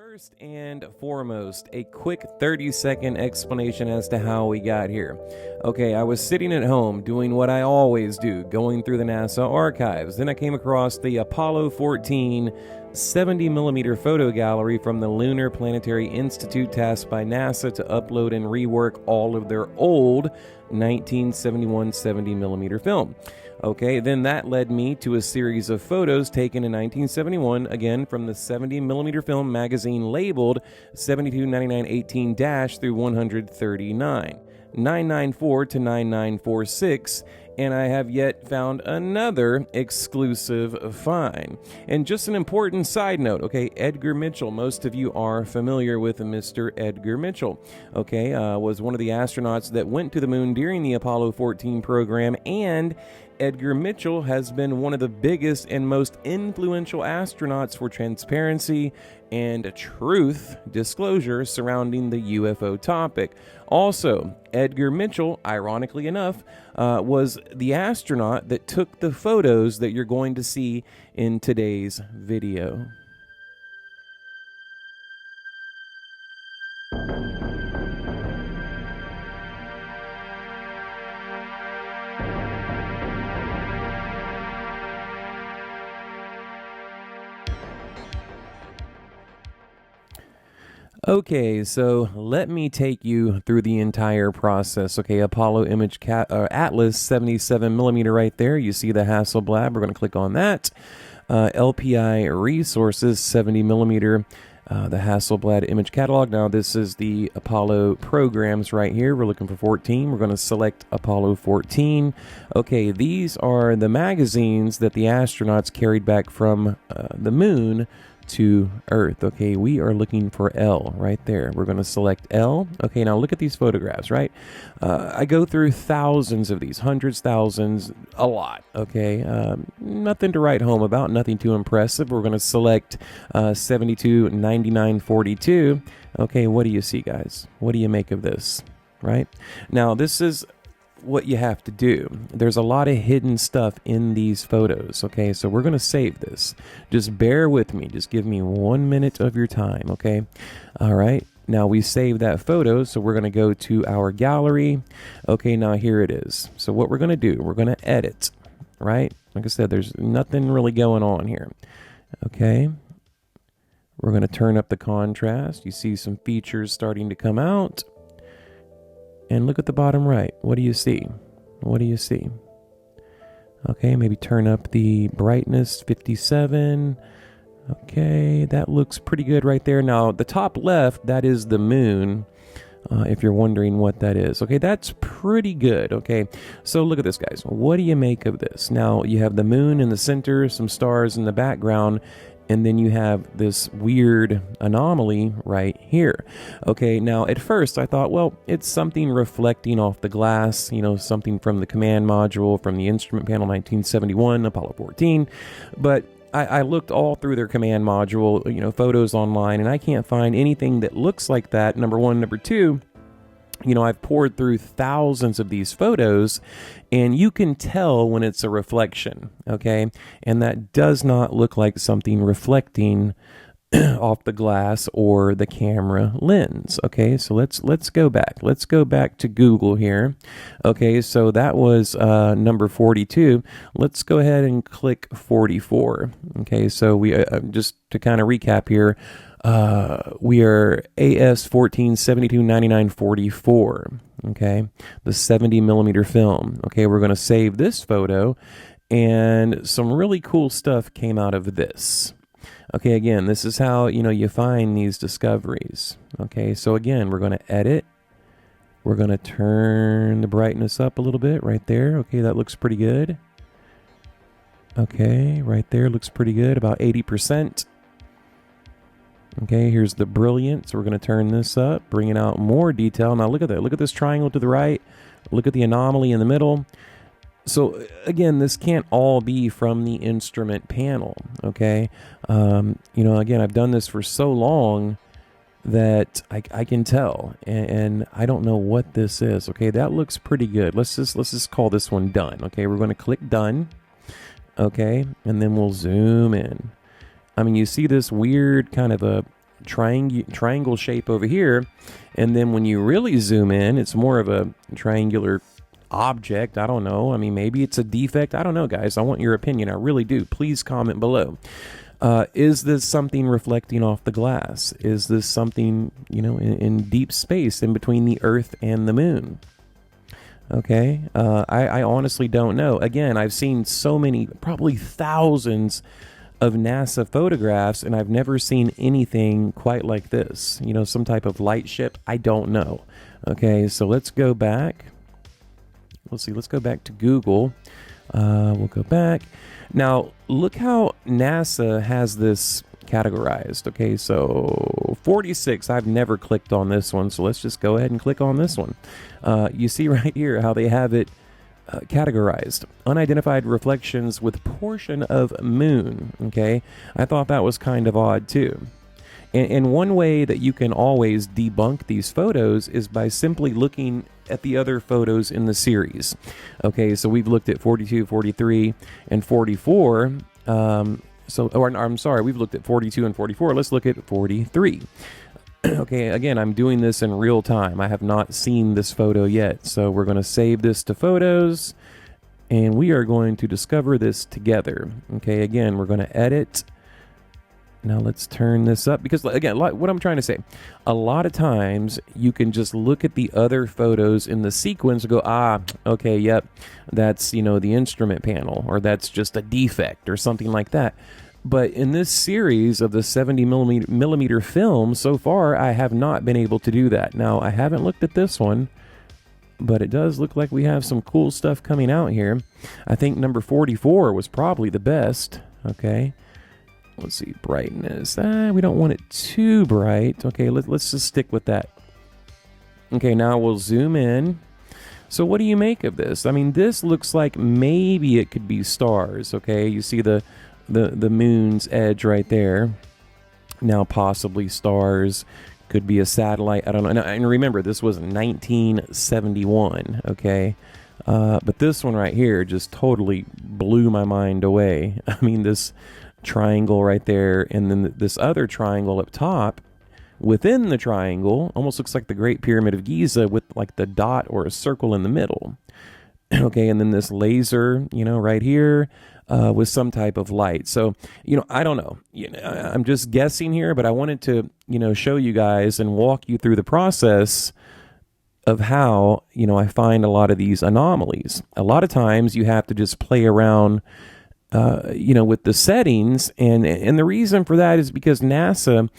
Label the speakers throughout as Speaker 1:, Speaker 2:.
Speaker 1: First and foremost, a quick 30-second explanation as to how we got here. Okay, I was sitting at home doing what I always do, going through the NASA archives. Then I came across the Apollo 14 70mm photo gallery from the Lunar Planetary Institute, tasked by NASA to upload and rework all of their old 1971 70mm film. Okay, then that led me to a series of photos taken in 1971, again from the 70mm film magazine labeled 729918- through 139, 994 to 9946, and I have yet found another exclusive find. And just an important side note, okay, Edgar Mitchell, most of you are familiar with Mr. Edgar Mitchell, okay, was one of the astronauts that went to the moon during the Apollo 14 program, and Edgar Mitchell has been one of the biggest and most influential astronauts for transparency and truth disclosure surrounding the UFO topic. Also, Edgar Mitchell, ironically enough, was the astronaut that took the photos that you're going to see in today's video. Okay, so let me take you through the entire process. Okay, Apollo image Atlas 77mm right there. You see the Hasselblad. We're going to click on that. LPI resources 70mm. The Hasselblad image catalog. Now this is the Apollo programs right here. We're looking for 14. We're going to select Apollo 14. Okay, these are the magazines that the astronauts carried back from the moon to Earth. Okay, we are looking for L right there. We're going to select L. Okay, now look at these photographs, right? I go through thousands of these, hundreds, thousands, a lot. Okay, nothing to write home about, nothing too impressive. We're going to select 72, 99, 42. Okay, what do you see, guys? What do you make of this, right? Now, this is what you have to do. There's a lot of hidden stuff in these photos. Okay, so we're going to save this. Just bear with me. Just give me 1 minute of your time. Okay, all right. Now we saved that photo, so we're going to go to our gallery. Okay, now here it is. So what we're going to do, we're going to edit, right? Like I said, there's nothing really going on here. Okay, we're going to turn up the contrast. You see some features starting to come out. And look at the bottom right. What do you see? What do you see? Okay, maybe turn up the brightness, 57. Okay, that looks pretty good right there. Now, the top left, that is the moon, if you're wondering what that is. Okay, that's pretty good. Okay, so look at this, guys. What do you make of this? Now, you have the moon in the center, some stars in the background, and then you have this weird anomaly right here. Okay, now at first I thought, well, it's something reflecting off the glass, you know, something from the command module from the instrument panel 1971, Apollo 14. But I looked all through their command module, you know, photos online, and I can't find anything that looks like that, number one. Number two, you know, I've poured through thousands of these photos, and you can tell when it's a reflection, okay? And that does not look like something reflecting off the glass or the camera lens. Okay, so let's go back. Let's go back to Google here. Okay, so that was number 42. Let's go ahead and click 44. Okay, so we just to kind of recap here, we are AS 14 72 99 44. Okay, the 70mm film. Okay, we're going to save this photo, and some really cool stuff came out of this. Okay, again, this is how, you know, you find these discoveries. Okay, so again, we're going to edit. We're going to turn the brightness up a little bit right there. Okay, that looks pretty good. Okay, right there looks pretty good, about 80%. Okay, here's the brilliance. We're going to turn this up, bringing out more detail. Now look at that. Look at this triangle to the right. Look at the anomaly in the middle. So again, this can't all be from the instrument panel, okay? You know, again, I've done this for so long that I can tell, and I don't know what this is. Okay, that looks pretty good. Let's just call this one done. Okay, we're going to click done. Okay, and then we'll zoom in. I mean, you see this weird kind of a triangle shape over here, and then when you really zoom in, it's more of a triangular object. I don't know. I mean, maybe it's a defect. I don't know, guys. I want your opinion. I really do. Please comment below. Is this something reflecting off the glass? Is this something, in deep space in between the Earth and the moon? Okay. I honestly don't know. Again, I've seen so many, probably thousands of NASA photographs, and I've never seen anything quite like this. Some type of light ship. I don't know. Okay. So let's go back. Let's see. Let's go back to Google. We'll go back. Now, look how NASA has this categorized. Okay, so 46, I've never clicked on this one, so let's just go ahead and click on this one. You see right here how they have it categorized. Unidentified reflections with portion of moon. Okay, I thought that was kind of odd too. And one way that you can always debunk these photos is by simply looking at the other photos in the series. Okay, so we've looked at 42, 43, and 44. I'm sorry, we've looked at 42 and 44. Let's look at 43. Okay, again, I'm doing this in real time. I have not seen this photo yet. So we're going to save this to photos, and we are going to discover this together. Okay, again, we're going to edit. Now let's turn this up, because again, what I'm trying to say, a lot of times you can just look at the other photos in the sequence and go, okay, yep, that's, the instrument panel, or that's just a defect or something like that. But in this series of the 70 millimeter film, so far, I have not been able to do that. Now, I haven't looked at this one, but it does look like we have some cool stuff coming out here. I think number 44 was probably the best. Okay. Let's see, brightness. We don't want it too bright. Okay, let's just stick with that. Okay, now we'll zoom in. So what do you make of this? I mean, this looks like maybe it could be stars. Okay, you see the moon's edge right there. Now possibly stars. Could be a satellite. I don't know. And remember, this was 1971. Okay. But this one right here just totally blew my mind away. I mean, this triangle right there, and then this other triangle up top within the triangle almost looks like the Great Pyramid of Giza with like the dot or a circle in the middle. Okay, and then this laser, right here with some type of light. So, I don't know. I'm just guessing here, but I wanted to, show you guys and walk you through the process of how, I find a lot of these anomalies. A lot of times you have to just play around with the settings, and the reason for that is because NASA,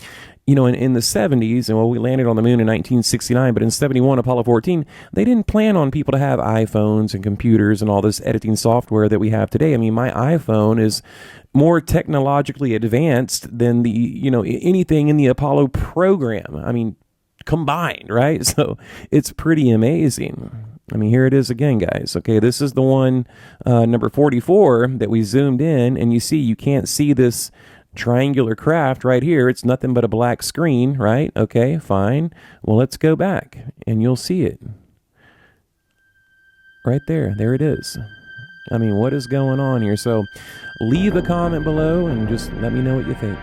Speaker 1: in the 70s, and we landed on the moon in 1969, but in 71, Apollo 14, they didn't plan on people to have iPhones and computers and all this editing software that we have today. I mean, my iPhone is more technologically advanced than anything in the Apollo program. I mean, combined, right? So it's pretty amazing. I mean, here it is again, guys. Okay, this is the one, number 44, that we zoomed in, and you can't see this triangular craft right here. It's nothing but a black screen, right? Okay, fine. Well, let's go back, and you'll see it. Right there. There it is. I mean, what is going on here? So leave a comment below and just let me know what you think.